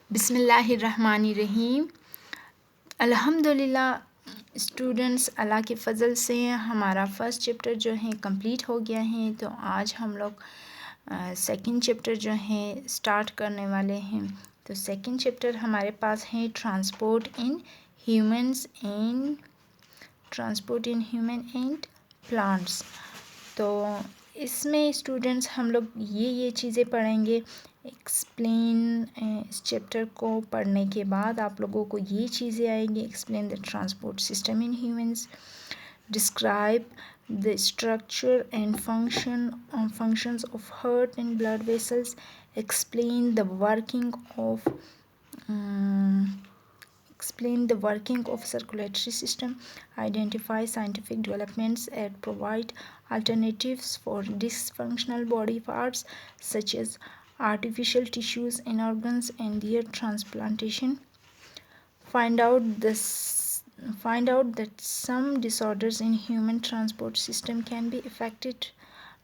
بسم اللہ الرحمن الرحیم۔ الحمدللہ اسٹوڈنٹس، اللہ کے فضل سے ہمارا فرسٹ چیپٹر جو ہے کمپلیٹ ہو گیا ہے، تو آج ہم لوگ سیکنڈ چیپٹر جو ہے سٹارٹ کرنے والے ہیں۔ تو سیکنڈ چیپٹر ہمارے پاس ہے transport in human and plants. تو اس میں اسٹوڈنٹس ہم لوگ یہ چیزیں پڑھیں گے۔ اس چیپٹر کو پڑھنے کے بعد آپ لوگوں کو یہ چیزیں آئیں گی: explain the transport system in humans, describe the structure and functions of heart and blood vessels, explain the working of circulatory system, identify scientific developments and provide alternatives for dysfunctional body parts such as artificial tissues and organs and their transplantation. Find out that some disorders in human transport system can be affected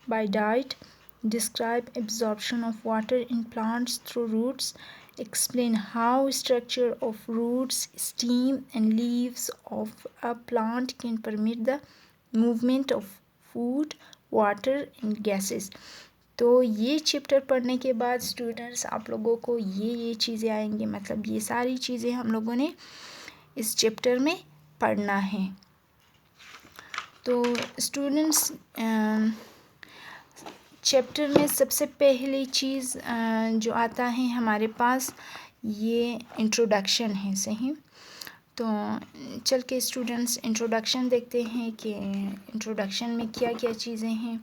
by diet. Describe absorption of water in plants through roots. Explain how structure of roots, stem and leaves of a plant can permit the movement of food, water and gases. تو یہ chapter پڑھنے کے بعد students آپ لوگوں کو یہ چیزیں آئیں گے، مطلب یہ ساری چیزیں ہم لوگوں نے اس چیپٹر میں پڑھنا ہے۔ تو اسٹوڈنٹس چیپٹر میں سب سے پہلی چیز جو آتا ہے ہمارے پاس، یہ انٹروڈکشن ہے، صحیح؟ تو چل کے اسٹوڈنٹس انٹروڈکشن دیکھتے ہیں کہ انٹروڈکشن میں کیا کیا چیزیں ہیں۔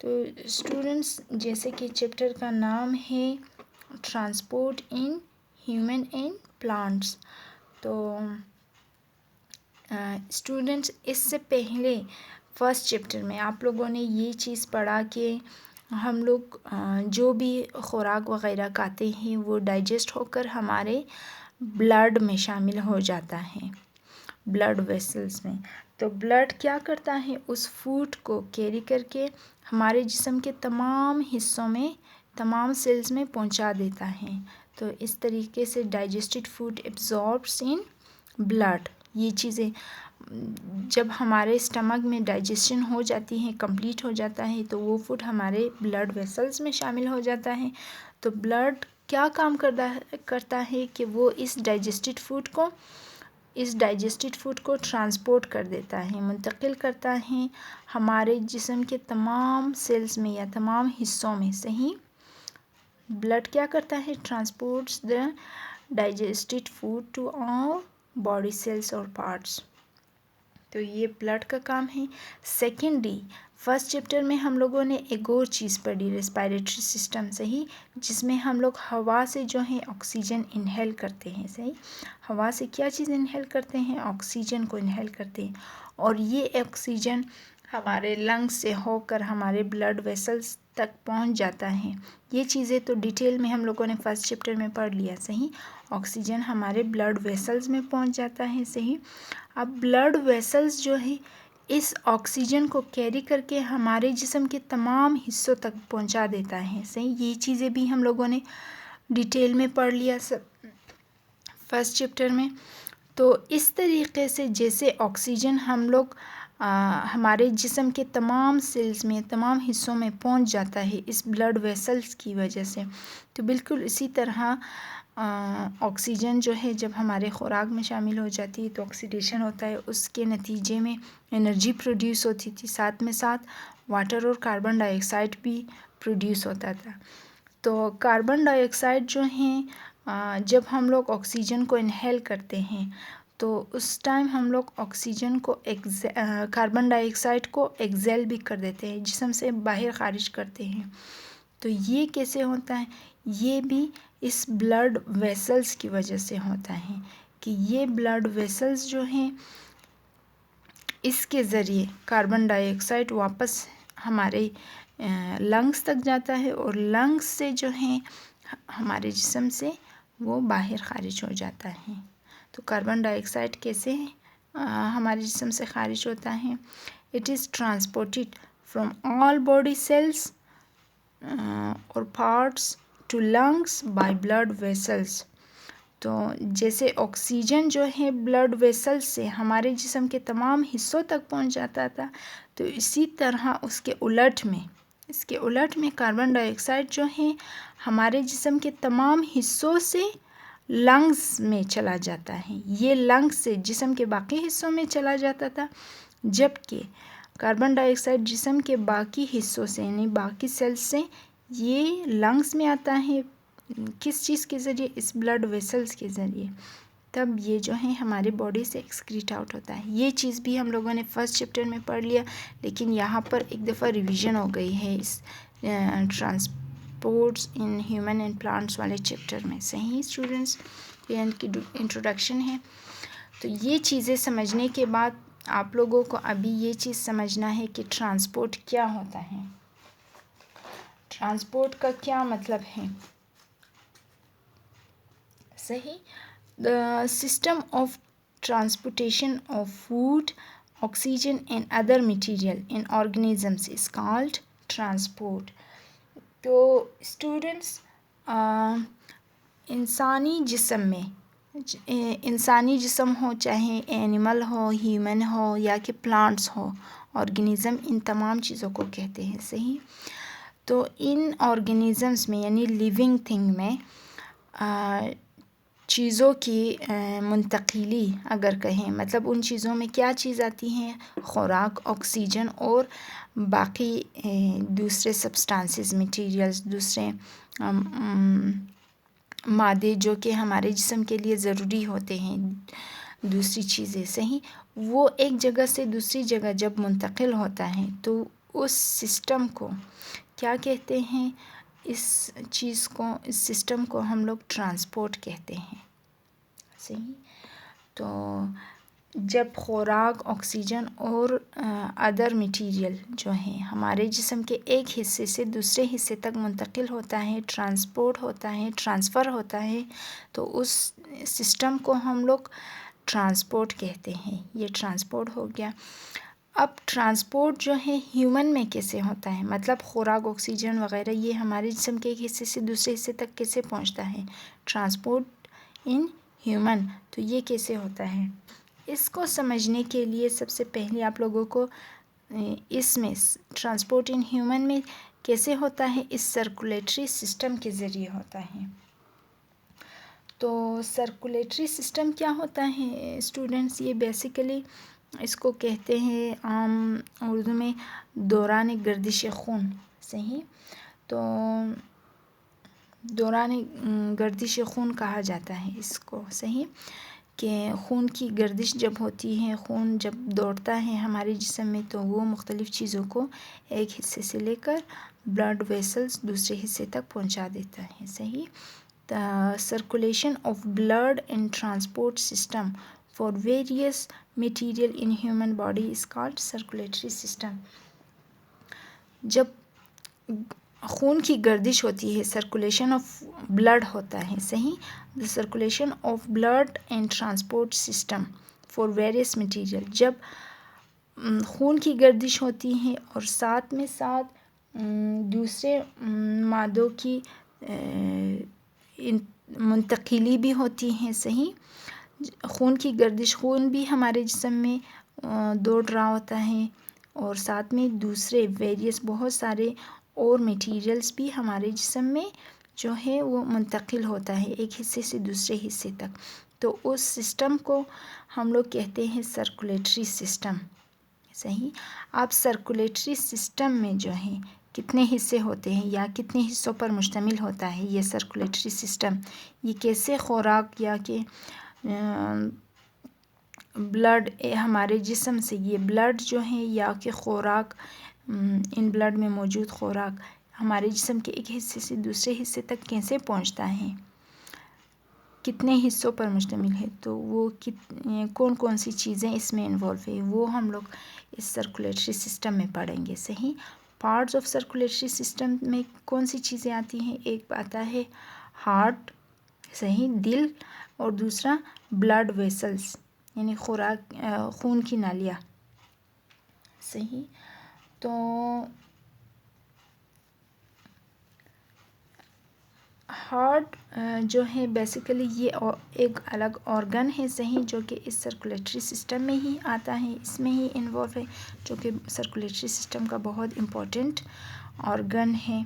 تو اسٹوڈنٹس جیسے کہ چیپٹر کا نام ہے transport in human and plants, تو اسٹوڈنٹس اس سے پہلے فرسٹ چیپٹر میں آپ لوگوں نے یہ چیز پڑھا کہ ہم لوگ جو بھی خوراک وغیرہ کھاتے ہیں وہ ڈائجسٹ ہو کر ہمارے بلڈ میں شامل ہو جاتا ہے، بلڈ ویسلز میں۔ تو بلڈ کیا کرتا ہے؟ اس فوڈ کو کیری کر کے ہمارے جسم کے تمام حصوں میں، تمام سیلز میں پہنچا دیتا ہے۔ تو اس طریقے سے ڈائجسٹڈ فوڈ ایبزاربس ان بلڈ، یہ چیزیں جب ہمارے اسٹمک میں ڈائجیشن ہو جاتی ہیں، کمپلیٹ ہو جاتا ہے، تو وہ فوڈ ہمارے بلڈ ویسلز میں شامل ہو جاتا ہے۔ تو بلڈ کیا کام کرتا ہے کہ وہ اس ڈائجسٹڈ فوڈ کو ٹرانسپورٹ کر دیتا ہے، منتقل کرتا ہے ہمارے جسم کے تمام سیلز میں یا تمام حصوں میں، صحیح؟ بلڈ کیا کرتا ہے؟ Transports the digested food to all body cells اور پارٹس۔ تو یہ بلڈ کا کام ہے۔ سیکنڈلی فرسٹ چیپٹر میں ہم لوگوں نے ایک اور چیز پڑھی، ریسپائریٹری سسٹم، صحیح؟ جس میں ہم لوگ ہوا سے جو ہے آکسیجن انہیل کرتے ہیں، صحیح؟ ہوا سے کیا چیز انہیل کرتے ہیں؟ آکسیجن کو انہیل کرتے ہیں، اور یہ آکسیجن ہمارے لنگس سے ہو کر ہمارے بلڈ ویسلز تک پہنچ جاتا ہے۔ یہ چیزیں تو ڈیٹیل میں ہم لوگوں نے فرسٹ چیپٹر میں پڑھ لیا، صحیح؟ آکسیجن ہمارے بلڈ ویسلز میں پہنچ جاتا ہے، صحیح؟ اب بلڈ ویسلز جو ہے اس آکسیجن کو کیری کر کے ہمارے جسم کے تمام حصوں تک پہنچا دیتا ہے، صحیح؟ یہ چیزیں بھی ہم لوگوں نے ڈیٹیل میں پڑھ لیا فرسٹ چیپٹر میں۔ تو اس طریقے سے جیسے آکسیجن ہم لوگ ہمارے جسم کے تمام سیلز میں، تمام حصوں میں پہنچ جاتا ہے اس بلڈ ویسلز کی وجہ سے، تو بالکل اسی طرح آکسیجن جو ہے جب ہمارے خوراک میں شامل ہو جاتی ہے تو آکسیڈیشن ہوتا ہے، اس کے نتیجے میں انرجی پروڈیوس ہوتی تھی، ساتھ میں ساتھ واٹر اور کاربن ڈائی آکسائڈ بھی پروڈیوس ہوتا تھا۔ تو کاربن ڈائی آکسائڈ جو ہیں جب ہم لوگ آکسیجن کو انہیل کرتے ہیں تو اس ٹائم ہم لوگ آکسیجن کو کاربن ڈائی آکسائڈ کو ایکزیل بھی کر دیتے ہیں، جسم سے باہر خارج کرتے ہیں۔ تو یہ کیسے ہوتا ہے؟ یہ بھی اس بلڈ ویسلز کی وجہ سے ہوتا ہے کہ یہ بلڈ ویسلز جو ہیں اس کے ذریعے کاربن ڈائی آکسائڈ واپس ہمارے لنگس تک جاتا ہے، اور لنگس سے جو ہیں ہمارے جسم سے وہ باہر خارج ہو جاتا ہے۔ تو کاربن ڈائی آکسائڈ کیسے ہمارے جسم سے خارج ہوتا ہے؟ It is transported from all body cells اور parts to lungs by blood vessels. تو جیسے آکسیجن جو ہے بلڈ ویسل سے ہمارے جسم کے تمام حصوں تک پہنچ جاتا تھا، تو اسی طرح اس کے الٹ میں کاربن ڈائی آکسائڈ جو ہے ہمارے جسم کے تمام حصوں سے لنگز میں چلا جاتا ہے. یہ لنگز سے جسم کے باقی حصوں میں چلا جاتا تھا، جبکہ کاربن ڈائی آکسائڈ جسم کے باقی حصوں سے یعنی باقی سیلز سے یہ لنگز میں آتا ہے. کس چیز کے ذریعے؟ اس بلڈ ویسلز کے ذریعے. تب یہ جو ہے ہمارے باڈی سے ایکسکریٹ آؤٹ ہوتا ہے. یہ چیز بھی ہم لوگوں نے فرسٹ چیپٹر میں پڑھ لیا، لیکن یہاں پر ایک دفعہ ریویژن ہو گئی ہے اس transports in human and plants والے چیپٹر میں. صحیح اسٹوڈنٹس، یہ ان کی انٹروڈکشن ہے. تو یہ چیزیں سمجھنے کے بعد آپ لوگوں کو ابھی یہ چیز سمجھنا ہے کہ ٹرانسپورٹ کیا ہوتا ہے، ٹرانسپورٹ کا کیا مطلب ہے. صحیح. The system of transportation of food, oxygen and other material in organisms is called transport. تو اسٹوڈنٹس انسانی جسم ہو، چاہے اینیمل ہو، ہیومن ہو یا کہ پلانٹس ہو، آرگنیزم ان تمام چیزوں کو کہتے ہیں. صحیح. تو ان آرگنیزمس میں یعنی لیونگ تھنگ میں چیزوں کی منتقلی اگر کہیں، مطلب ان چیزوں میں کیا چیز آتی ہیں؟ خوراک، آکسیجن اور باقی دوسرے سبسٹانسز، مٹیریلز، دوسرے مادے جو کہ ہمارے جسم کے لیے ضروری ہوتے ہیں، دوسری چیزیں. صحیح. وہ ایک جگہ سے دوسری جگہ جب منتقل ہوتا ہے تو اس سسٹم کو کیا کہتے ہیں؟ اس سسٹم کو ہم لوگ ٹرانسپورٹ کہتے ہیں. صحیح. تو جب خوراک، آکسیجن اور ادر مٹیریل جو ہیں ہمارے جسم کے ایک حصے سے دوسرے حصے تک منتقل ہوتا ہے، ٹرانسپورٹ ہوتا ہے، ٹرانسفر ہوتا ہے، تو اس سسٹم کو ہم لوگ ٹرانسپورٹ کہتے ہیں. یہ ٹرانسپورٹ ہو گیا. اب ٹرانسپورٹ جو ہے ہیومن میں کیسے ہوتا ہے؟ مطلب خوراک، آکسیجن وغیرہ یہ ہمارے جسم کے ایک حصے سے دوسرے حصے تک کیسے پہنچتا ہے؟ Transport in human. تو یہ کیسے ہوتا ہے؟ اس کو سمجھنے کے لیے سب سے پہلے آپ لوگوں کو اس میں ٹرانسپورٹ ان ہیومن میں کیسے ہوتا ہے؟ اس سرکولیٹری سسٹم کے ذریعے ہوتا ہے. تو سرکولیٹری سسٹم کیا ہوتا ہے اسٹوڈنٹس؟ یہ بیسیکلی اس کو کہتے ہیں عام اردو میں دوران گردش خون. صحیح. تو دوران گردش خون کہا جاتا ہے اس کو. صحیح. کہ خون کی گردش جب ہوتی ہے، خون جب دوڑتا ہے ہمارے جسم میں، تو وہ مختلف چیزوں کو ایک حصے سے لے کر بلڈ ویسلز دوسرے حصے تک پہنچا دیتا ہے. صحیح. Circulation of blood and transport system for various material in human body is called circulatory system. جب خون کی گردش ہوتی ہے، سرکولیشن آف بلڈ ہوتا ہے. صحیح. The circulation of blood and transport system for various material. جب خون کی گردش ہوتی ہے اور ساتھ میں ساتھ دوسرے مادوں کی منتقلی بھی ہوتی ہیں. صحیح. خون کی گردش، خون بھی ہمارے جسم میں دوڑ رہا ہوتا ہے اور ساتھ میں دوسرے ویریس بہت سارے اور میٹیریلز بھی ہمارے جسم میں جو ہے وہ منتقل ہوتا ہے ایک حصے سے دوسرے حصے تک. تو اس سسٹم کو ہم لوگ کہتے ہیں سرکولیٹری سسٹم. صحیح. اب سرکولیٹری سسٹم میں جو ہے کتنے حصے ہوتے ہیں یا کتنے حصوں پر مشتمل ہوتا ہے یہ سرکولیٹری سسٹم؟ یہ کیسے خوراک یا کہ بلڈ ہمارے جسم سے یہ بلڈ جو ہے یا کہ خوراک، ان بلڈ میں موجود خوراک ہمارے جسم کے ایک حصے سے دوسرے حصے تک کیسے پہنچتا ہے، کتنے حصوں پر مشتمل ہے، تو وہ کون کون سی چیزیں اس میں انوالو ہے، وہ ہم لوگ اس سرکولیٹری سسٹم میں پڑھیں گے. صحیح. پارٹس آف سرکولیٹری سسٹم میں کون سی چیزیں آتی ہیں؟ ایک آتا ہے ہارٹ. صحیح. دل. اور دوسرا بلڈ ویسلز یعنی خون کی نالیاں. صحیح. تو ہارٹ جو ہے بیسیکلی یہ ایک الگ آرگن ہے صحیح، جو کہ اس سرکولیٹری سسٹم میں ہی آتا ہے، اس میں ہی انوالو ہے، جو کہ سرکولیٹری سسٹم کا بہت امپورٹنٹ آرگن ہے،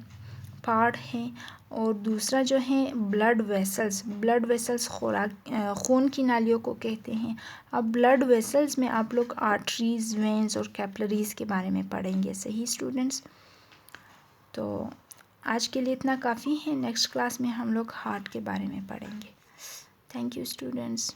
پارٹ ہے۔ اور دوسرا جو ہے بلڈ ویسلز خون کی نالیوں کو کہتے ہیں۔ اب بلڈ ویسلز میں آپ لوگ آرٹریز، وینز اور کیپلریز کے بارے میں پڑھیں گے، صحیح اسٹوڈنٹس؟ تو آج کے لیے اتنا کافی ہے، نیکسٹ کلاس میں ہم لوگ ہارٹ کے بارے میں پڑھیں گے۔ Thank you students.